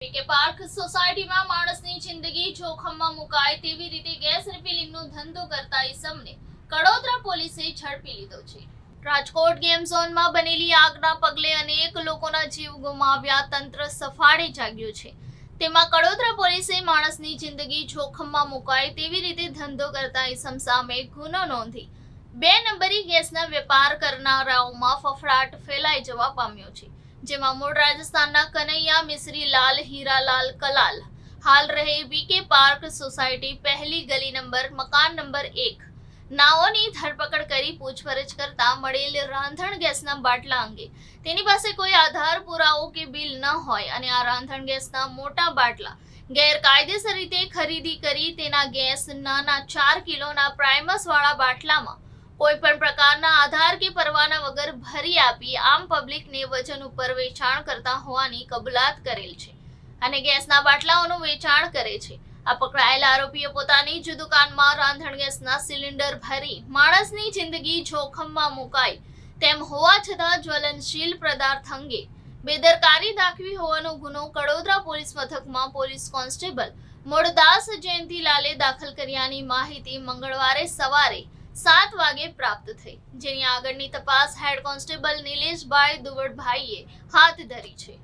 કે પાર્ક સોસાયટીમાં માણસની જિંદગી જોખમમાં મુકાય તેવી રીતે ગેસ રિફિલિંગનો ધંધો કરતા ઈસમને કડોદરા પોલીસે ઝડપી લીધો છે। રાજકોટ ગેમ ઝોનમાં બનેલી આગના પગલે અનેક લોકોના જીવ ગુમાવ્યા, તંત્ર સફાળે જાગ્યું છે। તેમાં કડોદરા પોલીસે માણસની જિંદગી જોખમમાં મુકાય તેવી રીતે ધંધો કરતા ઈસમ સામે ગુનો નોંધી 2 નંબરી ગેસના વેપાર કરનારાઓમાં ફફડાટ ફેલાઈ જવા પામ્યો છે। જેમાં મૂળ રાજસ્થાનના કનૈયા મિશ્રીલાલ હીરાલાલ કલાલ હાલ રહે વીકે પાર્ક સોસાયટી પહેલી ગલી નંબર મકાન નંબર 1 નાઓની ધરપકડ કરી પૂછપરછ કરતા મળેલ રાંધણ ગેસના બાટલા અંગે તેની પાસે કોઈ આધાર પુરાવો કે બિલ ન હોય અને આ રાંધણ ગેસના મોટા બાટલા ગેરકાયદેસર રીતે ખરીદી કરી તેના ગેસ નાના 4 કિલોના પ્રાઇમસ વાળા બાટલામાં કોઈ પણ પ્રકારના આધાર કે પરવાના વગર ભરી આપી આમ પબ્લિકને વજન ઉપર વેચાણ કરતા હોવાની કબૂલાત કરેલ છે અને ગેસના બાટલાઓનું વેચાણ કરે છે। આ પકડાયેલા આરોપીઓ પોતાની જ દુકાનમાં રાંધણ ગેસના સિલિન્ડર ભરી માણસની જિંદગી જોખમમાં મુકાય તેમ હોવા છતાં જ્વલનશીલ પદાર્થ અંગે બેદરકારી દાખવી હોવાનો ગુનો કડોદરા પોલીસ મથકમાં પોલીસ કોન્સ્ટેબલ મોડદાસ જયંતિલાલે દાખલ કર્યાની માહિતી મંગળવારે સવારે 7 વાગે પ્રાપ્ત થઈ, જેની આગળની તપાસ હેડ કોન્સ્ટેબલ નિલેશભાઈ દુવડભાઈએ હાથ ધરી છે।